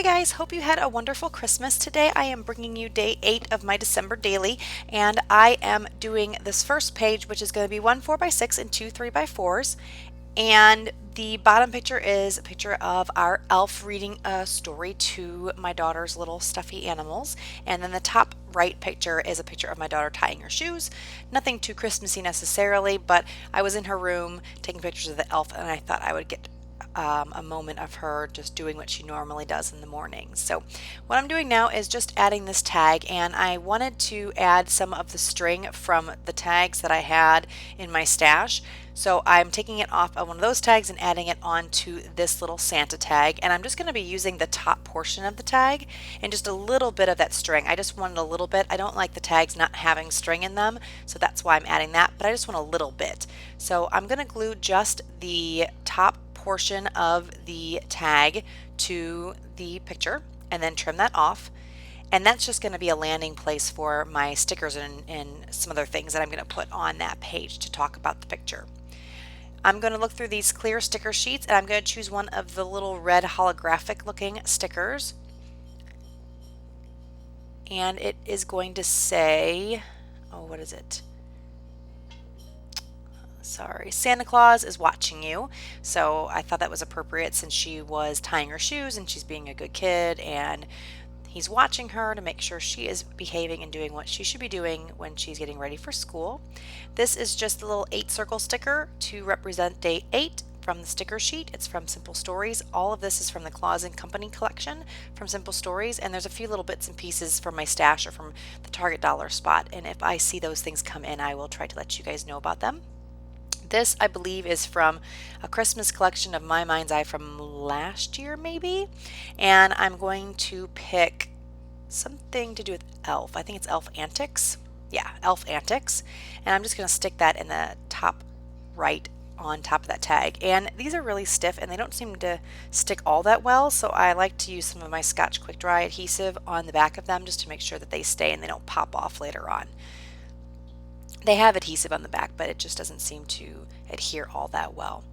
guys, hope you had a wonderful Christmas. Today I am bringing you day 8 of my December daily, and I am doing this first page, which is going to be one 4x6 and two 3x4s. And the bottom picture is a picture of our elf reading a story to my daughter's little stuffy animals. And then the top right picture is a picture of my daughter tying her shoes. Nothing too Christmassy necessarily, but I was in her room taking pictures of the elf, and I thought I would get a moment of her just doing what she normally does in the mornings. So what I'm doing now is just adding this tag, and I wanted to add some of the string from the tags that I had in my stash. So I'm taking it off of one of those tags and adding it onto this little Santa tag, and I'm just going to be using the top portion of the tag and just a little bit of that string. I just wanted a little bit. I don't like the tags not having string in them, so that's why I'm adding that, but I just want a little bit. So I'm going to glue just the top portion of the tag to the picture and then trim that off. And that's just going to be a landing place for my stickers and some other things that I'm going to put on that page to talk about the picture. I'm going to look through these clear sticker sheets, and I'm going to choose one of the little red holographic looking stickers. And it is going to say, oh, what is it? Sorry, Santa Claus is watching you. So I thought that was appropriate since she was tying her shoes and she's being a good kid, and he's watching her to make sure she is behaving and doing what she should be doing when she's getting ready for school. This is just a little 8 circle sticker to represent day 8 from the sticker sheet. It's from Simple Stories. All of this is from the Claus and Company collection from Simple Stories, and there's a few little bits and pieces from my stash or from the Target dollar spot, and if I see those things come in, I will try to let you guys know about them. This, I believe, is from a Christmas collection of My Mind's Eye from last year, maybe. And I'm going to pick something to do with Elf. I think it's Elf Antics. Yeah, Elf Antics. And I'm just going to stick that in the top right on top of that tag. And these are really stiff and they don't seem to stick all that well, so I like to use some of my Scotch Quick Dry adhesive on the back of them just to make sure that they stay and they don't pop off later on. They have adhesive on the back, but it just doesn't seem to adhere all that well.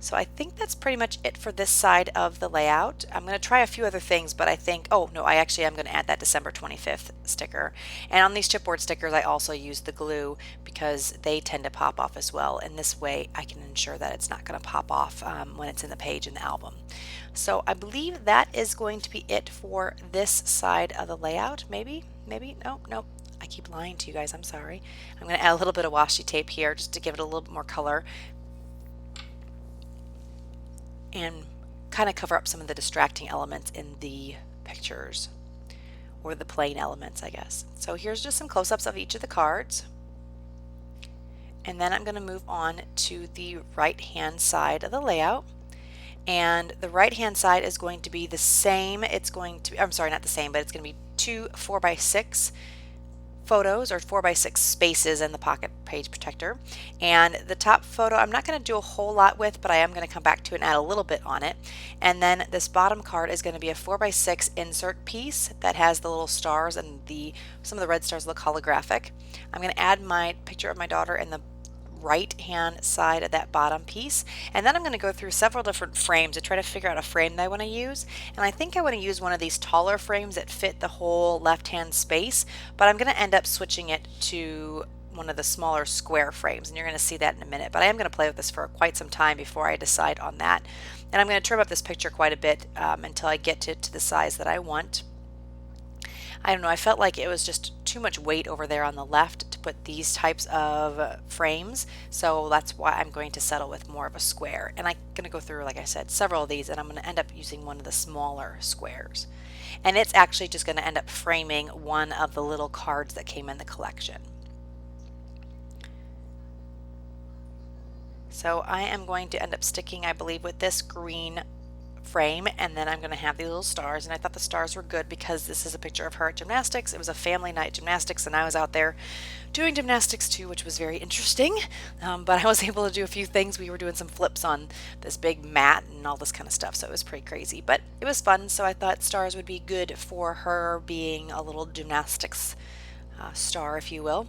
So I think that's pretty much it for this side of the layout. I'm going to try a few other things, but I think, oh no, I actually am going to add that December 25th sticker. And on these chipboard stickers, I also use the glue because they tend to pop off as well. And this way I can ensure that it's not going to pop off when it's in the page in the album. So I believe that is going to be it for this side of the layout. Maybe, nope. I keep lying to you guys, I'm sorry. I'm going to add a little bit of washi tape here just to give it a little bit more color and kind of cover up some of the distracting elements in the pictures, or the plain elements, I guess. So here's just some close-ups of each of the cards. And then I'm going to move on to the right-hand side of the layout. And the right-hand side is going to be the same. It's going to be, I'm sorry, not the same, but it's going to be two 4x6 photos or 4x6 spaces in the pocket page protector. And the top photo I'm not going to do a whole lot with, but I am going to come back to it and add a little bit on it. And then this bottom card is going to be a 4x6 insert piece that has the little stars, and some of the red stars look holographic. I'm going to add my picture of my daughter in the right hand side of that bottom piece, and then I'm going to go through several different frames to try to figure out a frame that I want to use. And I think I want to use one of these taller frames that fit the whole left hand space, but I'm going to end up switching it to one of the smaller square frames, and you're going to see that in a minute. But I am going to play with this for quite some time before I decide on that, and I'm going to trim up this picture quite a bit until I get to the size that I want. I don't know, I felt like it was just too much weight over there on the left to put these types of frames, so that's why I'm going to settle with more of a square. And I'm going to go through, like I said, several of these, and I'm going to end up using one of the smaller squares. And it's actually just going to end up framing one of the little cards that came in the collection. So I am going to end up sticking, I believe, with this green frame, and then I'm going to have these little stars. And I thought the stars were good because this is a picture of her at gymnastics. It was a family night gymnastics, and I was out there doing gymnastics too, which was very interesting. But I was able to do a few things. We were doing some flips on this big mat and all this kind of stuff, so it was pretty crazy, but it was fun. So I thought stars would be good for her being a little gymnastics star, if you will.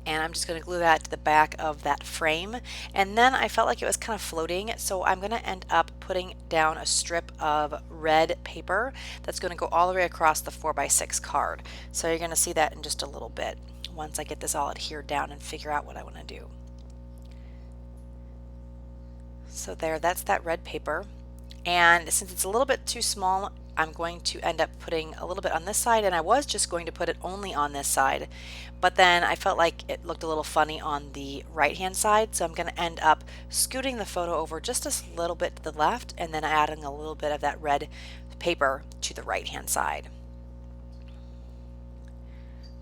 And I'm just going to glue that to the back of that frame. And then I felt like it was kind of floating, so I'm going to end up putting down a strip of red paper that's going to go all the way across the 4x6 card. So you're going to see that in just a little bit once I get this all adhered down and figure out what I want to do. So there, that's that red paper. And since it's a little bit too small, I'm going to end up putting a little bit on this side, and I was just going to put it only on this side, but then I felt like it looked a little funny on the right hand side, so I'm going to end up scooting the photo over just a little bit to the left and then adding a little bit of that red paper to the right hand side.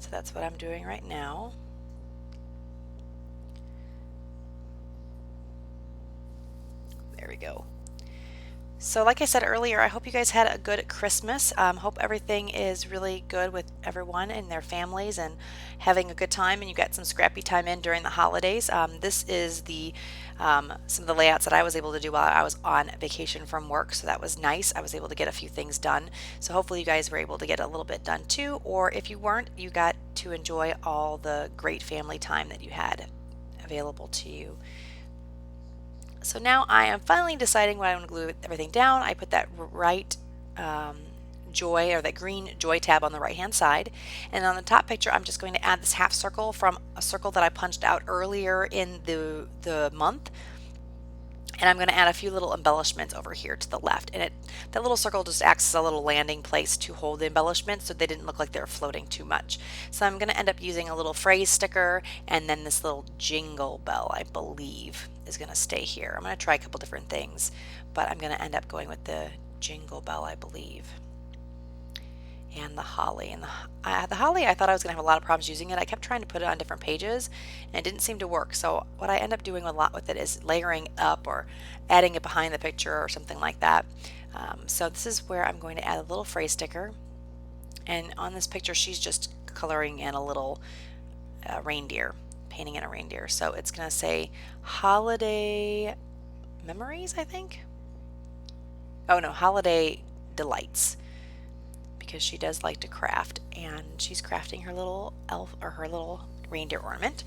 So that's what I'm doing right now. There we go. So like I said earlier, I hope you guys had a good Christmas. Hope everything is really good with everyone and their families and having a good time, and you got some scrappy time in during the holidays. This is the some of the layouts that I was able to do while I was on vacation from work, so that was nice. I was able to get a few things done. So hopefully you guys were able to get a little bit done too, or if you weren't, you got to enjoy all the great family time that you had available to you. So now I am finally deciding what I want to glue everything down. I put that right joy, or that green joy tab on the right hand side, and on the top picture I'm just going to add this half circle from a circle that I punched out earlier in the month, and I'm going to add a few little embellishments over here to the left, and that little circle just acts as a little landing place to hold the embellishments so they didn't look like they were floating too much. So I'm going to end up using a little phrase sticker, and then this little jingle bell, I believe, is going to stay here. I'm going to try a couple different things, but I'm going to end up going with the jingle bell, I believe. And the holly. And the holly, I thought I was going to have a lot of problems using it. I kept trying to put it on different pages and it didn't seem to work. So what I end up doing a lot with it is layering up or adding it behind the picture or something like that. So this is where I'm going to add a little phrase sticker. And on this picture, she's just coloring in a little reindeer, painting in a reindeer. So it's going to say holiday memories, I think. Oh no, holiday delights, because she does like to craft, and she's crafting her little elf or her little reindeer ornament.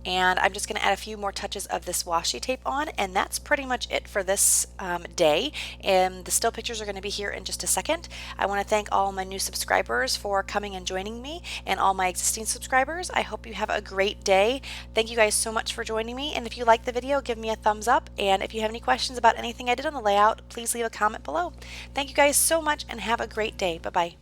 And I'm just going to add a few more touches of this washi tape on, and that's pretty much it for this day. And the still pictures are going to be here in just a second. I want to thank all my new subscribers for coming and joining me, and all my existing subscribers. I hope you have a great day. Thank you guys so much for joining me, and if you liked the video, give me a thumbs up, and if you have any questions about anything I did on the layout, please leave a comment below. Thank you guys so much, and have a great day. Bye-bye.